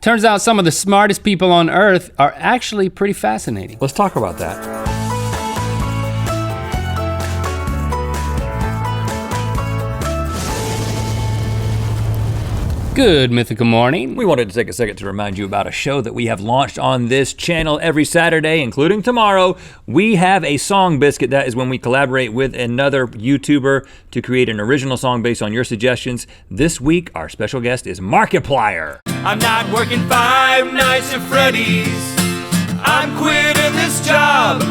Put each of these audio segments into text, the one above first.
Turns out some of the smartest people on Earth are actually pretty fascinating. Let's talk about that. Good Mythical Morning. We wanted to take a second to remind you about a show that we have launched on this channel every Saturday, including tomorrow. We have a song biscuit. That is when we collaborate with another YouTuber to create an original song based on your suggestions. This week, our special guest is Markiplier. I'm not working 5 nights at Freddy's. I'm quitting this job.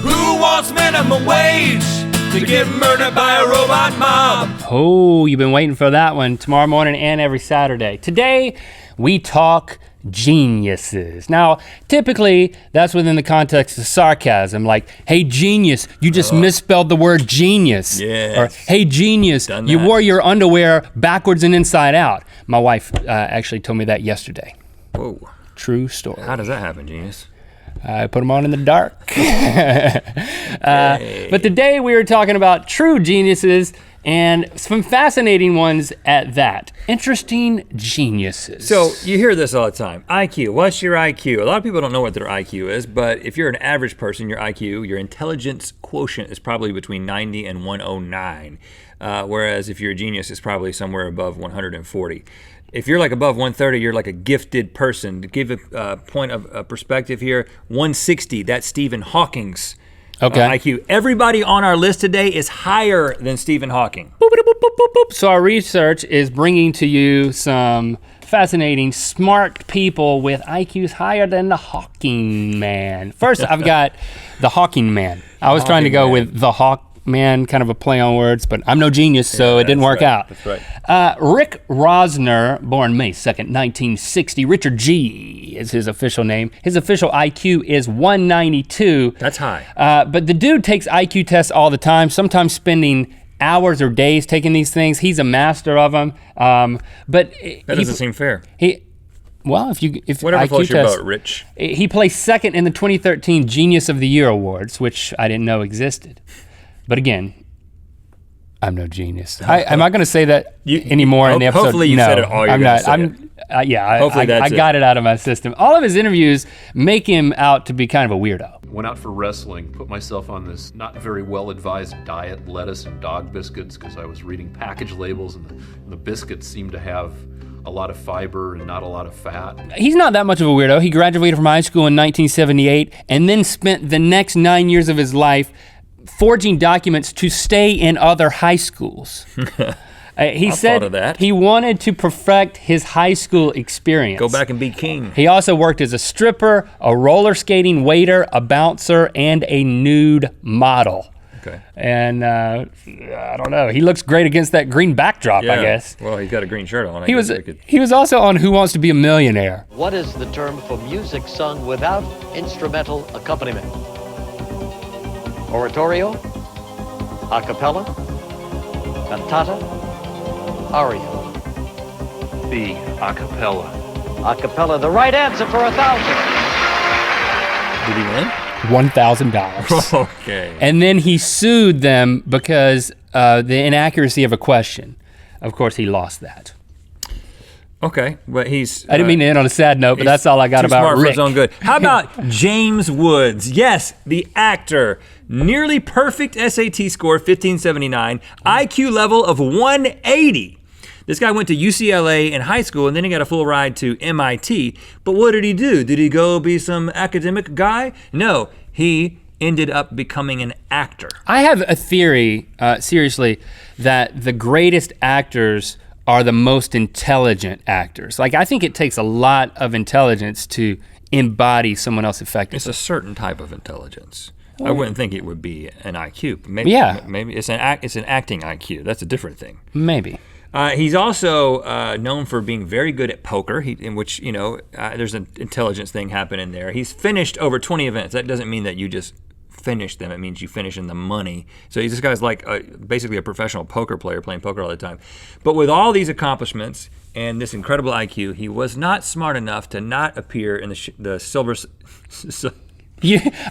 Who wants minimum wage to get murdered by a robot mob? Oh, you've been waiting for that one. Tomorrow morning and every Saturday. Today, we talk geniuses. Now, typically, that's within the context of sarcasm, like, hey, genius, you just misspelled the word genius. Yes. Or, hey, genius, you wore your underwear backwards and inside out. My wife actually told me that yesterday. Whoa. True story. How does that happen, genius? I put them on in the dark. But today we were talking about true geniuses and some fascinating ones at that. Interesting geniuses. So you hear this all the time. IQ, what's your IQ? A lot of people don't know what their IQ is, but if you're an average person, your IQ, your intelligence quotient is probably between 90 and 109. Whereas if you're a genius, it's probably somewhere above 140. If you're like above 130, you're like a gifted person. To give a point of perspective here, 160, that's Stephen Hawking's IQ. Everybody on our list today is higher than Stephen Hawking. Boop, boop, boop, boop, boop. So our research is bringing to you some fascinating, smart people with IQs higher than the Hawking man. First, I've got the Hawking man. I was trying to go with the Hawk man, kind of a play on words, but I'm no genius, so it didn't work out. That's right. Rick Rosner, born May 2nd, 1960. Richard G is his official name. His official IQ is 192. That's high. But the dude takes IQ tests all the time, sometimes spending hours or days taking these things. He's a master of them. But that doesn't seem fair. Well, if whatever IQ floats your test, boat, Rich. He placed second in the 2013 Genius of the Year Awards, which I didn't know existed. But again, I'm no genius. Am I going to say that anymore in the episode? Hopefully you said it all you're going to say. I got it out of my system. All of his interviews make him out to be kind of a weirdo. Went out for wrestling, put myself on this not very well-advised diet, lettuce and dog biscuits, because I was reading package labels and the biscuits seemed to have a lot of fiber and not a lot of fat. He's not that much of a weirdo. He graduated from high school in 1978 and then spent the next 9 years of his life forging documents to stay in other high schools. He said he wanted to perfect his high school experience. Go back and be king. He also worked as a stripper, a roller skating waiter, a bouncer, and a nude model. Okay. And I don't know, he looks great against that green backdrop, I guess. Well, he's got a green shirt on. He was also on Who Wants to Be a Millionaire. What is the term for music sung without instrumental accompaniment? Oratorio, a cappella, cantata, aria. The a cappella. A cappella, the right answer for 1,000. Did he win? $1,000. Okay. And then he sued them because the inaccuracy of a question. Of course, he lost that. Okay, but he's... I didn't mean to end on a sad note, but that's all I got about Rick. Too smart for his own good. How about James Woods? Yes, the actor. Nearly perfect SAT score, 1579. IQ level of 180. This guy went to UCLA in high school and then he got a full ride to MIT. But what did he do? Did he go be some academic guy? No, he ended up becoming an actor. I have a theory, seriously, that the greatest actors are the most intelligent actors. Like, I think it takes a lot of intelligence to embody someone else effectively. It's a certain type of intelligence. I wouldn't think it would be an IQ. But maybe it's an acting IQ. That's a different thing. Maybe. He's also known for being very good at poker, in which, there's an intelligence thing happening there. He's finished over 20 events. That doesn't mean that you just finish them. It means you finish in the money. So this guy's like basically a professional poker player playing poker all the time. But with all these accomplishments and this incredible IQ, he was not smart enough to not appear in the Silver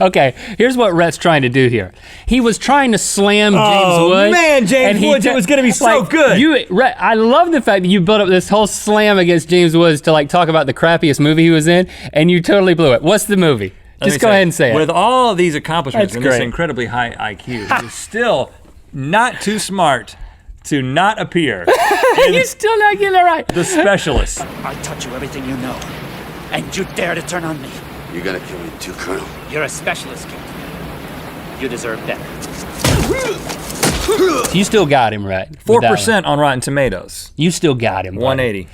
Okay, here's what Rhett's trying to do here. He was trying to slam James Woods. Oh man, James and Woods, it was gonna be so good. Rhett, I love the fact that you built up this whole slam against James Woods to like talk about the crappiest movie he was in, and you totally blew it. What's the movie? Just go ahead and say it. With all of these accomplishments That's and this great. incredibly high IQ, he's still not too smart to not appear in You're still not getting it right. The Specialist. I taught you everything you know, and you dare to turn on me. You're gonna kill me too, Colonel. You're a specialist, kid. You deserve death. You still got him, Rhett. 4% on Rotten Tomatoes. You still got him. 180.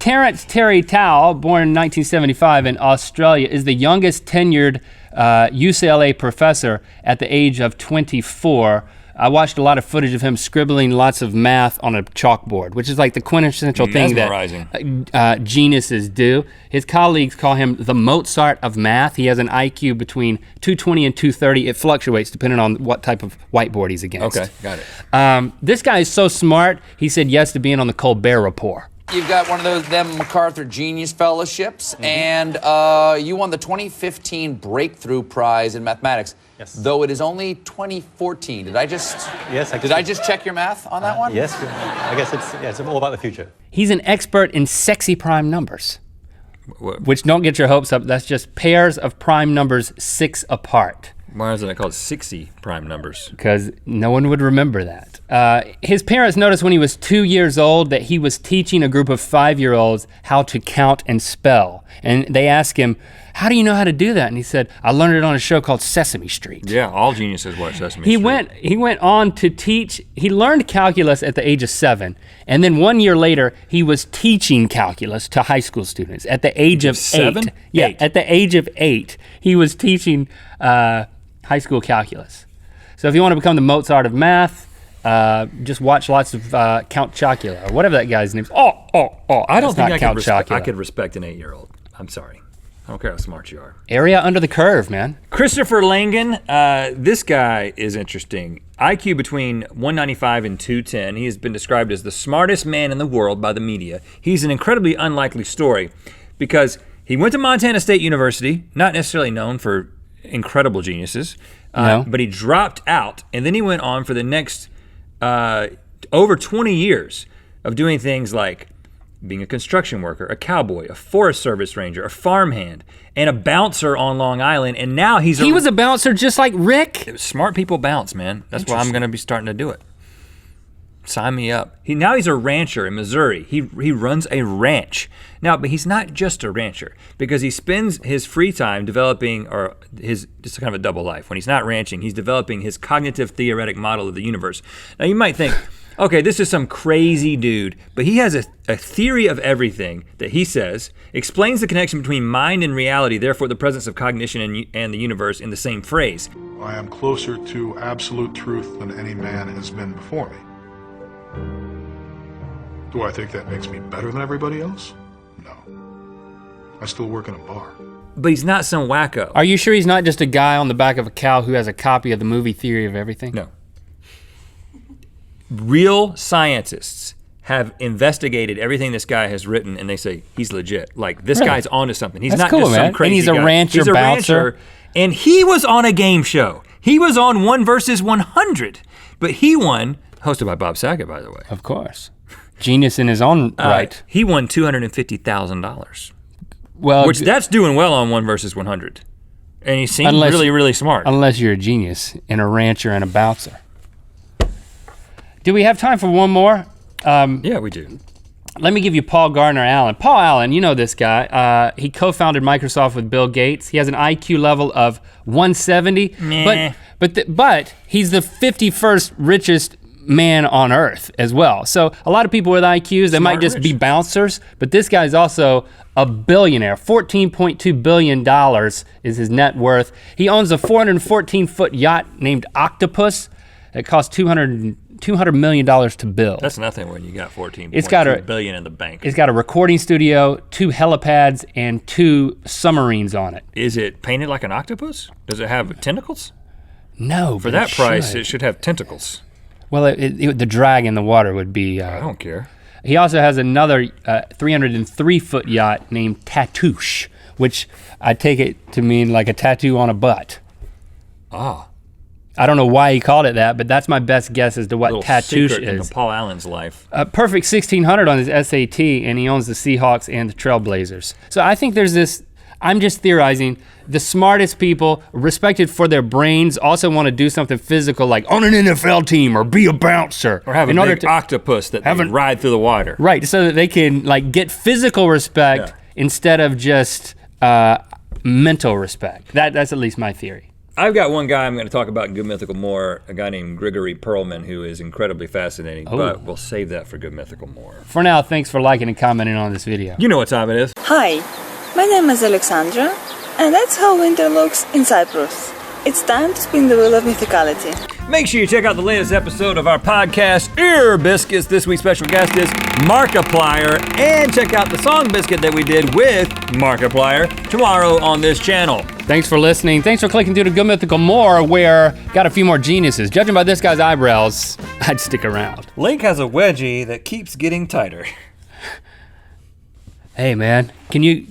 Terrance Terry, born in 1975 in Australia, is the youngest tenured UCLA professor at the age of 24. I watched a lot of footage of him scribbling lots of math on a chalkboard, which is like the quintessential thing that geniuses do. His colleagues call him the Mozart of math. He has an IQ between 220 and 230. It fluctuates depending on what type of whiteboard he's against. Okay, got it. This guy is so smart, he said yes to being on the Colbert Report. You've got one of them MacArthur Genius Fellowships, and you won the 2015 Breakthrough Prize in Mathematics. Yes. Though it is only 2014. Did I just check your math on that one? Yes, I guess it's all about the future. He's an expert in sexy prime numbers, which don't get your hopes up. That's just pairs of prime numbers 6 apart. Why isn't it called 60 prime numbers? Because no one would remember that. His parents noticed when he was 2 years old that he was teaching a group of 5-year-olds how to count and spell. And they asked him, how do you know how to do that? And he said, I learned it on a show called Sesame Street. Yeah, all geniuses watch Sesame Street. He went on to teach, he learned calculus at the age of 7. And then 1 year later, he was teaching calculus to high school students at the age of 7? 8. Yeah, 8. At the age of 8, he was teaching high school calculus. So if you want to become the Mozart of math, just watch lots of Count Chocula, or whatever that guy's name is. I don't think I could respect an 8-year-old. I'm sorry. I don't care how smart you are. Area under the curve, man. Christopher Langan, this guy is interesting. IQ between 195 and 210. He has been described as the smartest man in the world by the media. He's an incredibly unlikely story because he went to Montana State University, not necessarily known for incredible geniuses, but he dropped out, and then he went on for the next over 20 years of doing things like being a construction worker, a cowboy, a Forest Service ranger, a farmhand, and a bouncer on Long Island, and now he was a bouncer just like Rick? Smart people bounce, man. That's why I'm gonna be starting to do it. Sign me up. Now he's a rancher in Missouri. He runs a ranch. Now, but he's not just a rancher because he spends his free time developing, or just kind of a double life. When he's not ranching, he's developing his cognitive-theoretic model of the universe. Now you might think, okay, this is some crazy dude, but he has a theory of everything that he says explains the connection between mind and reality, therefore the presence of cognition and the universe in the same phrase. I am closer to absolute truth than any man has been before me. Do I think that makes me better than everybody else? No. I still work in a bar. But he's not some wacko. Are you sure he's not just a guy on the back of a cow who has a copy of the movie Theory of Everything? No. Real scientists have investigated everything this guy has written, and they say he's legit. Like, this guy's onto something. He's not just some crazy guy. And he's a rancher, he's a bouncer. rancher, and he was on a game show. He was on 1 versus 100, but he won, hosted by Bob Saget, by the way. Of course. Genius in his own right. He won $250,000. Well, which that's doing well on 1 versus 100. And he seemed really, really smart. Unless you're a genius and a rancher and a bouncer. Do we have time for one more? Yeah, we do. Let me give you Paul Gardner Allen. Paul Allen, you know this guy. He co-founded Microsoft with Bill Gates. He has an IQ level of 170, but he's the 51st richest man on earth as well. So a lot of people with IQs, they might just be bouncers, but this guy's also a billionaire. $14.2 billion is his net worth. He owns a 414-foot yacht named Octopus. It costs $200 million to build. That's nothing when you got $14.2 billion in the bank. It's got a recording studio, 2 helipads, and 2 submarines on it. Is it painted like an octopus? Does it have tentacles? No. For that price, it should have tentacles. Well, the drag in the water would be... I don't care. He also has another 303-foot yacht named Tatoosh, which I take it to mean like a tattoo on a butt. Ah. I don't know why he called it that, but that's my best guess as to what Tatoosh secret is. in Paul Allen's life. Perfect 1600 on his SAT, and he owns the Seahawks and the Trailblazers. So I think there's this, I'm just theorizing, the smartest people, respected for their brains, also want to do something physical like on an NFL team or be a bouncer. Or have a big octopus that they ride through the water. Right, so that they can like get physical respect instead of just mental respect. That's at least my theory. I've got one guy I'm going to talk about in Good Mythical More, a guy named Grigory Perlman, who is incredibly fascinating, but we'll save that for Good Mythical More. For now, thanks for liking and commenting on this video. You know what time it is. Hi, my name is Alexandra, and that's how winter looks in Cyprus. It's time to spin the wheel of mythicality. Make sure you check out the latest episode of our podcast, Ear Biscuits. This week's special guest is Markiplier, and check out the song Biscuit that we did with Markiplier tomorrow on this channel. Thanks for listening. Thanks for clicking through to Good Mythical More, where got a few more geniuses. Judging by this guy's eyebrows, I'd stick around. Link has a wedgie that keeps getting tighter. Hey man, can you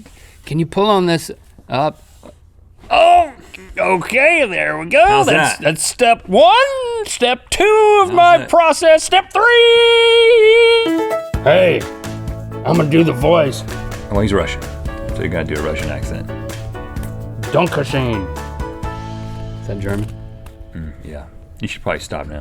pull on this up? Oh, okay, there we go. How's That's step 1, step 2 of my process, step 3. Hey, I'm gonna do the voice. Well, he's Russian, so you gotta do a Russian accent. Dankeschön. Is that German? Yeah, you should probably stop now.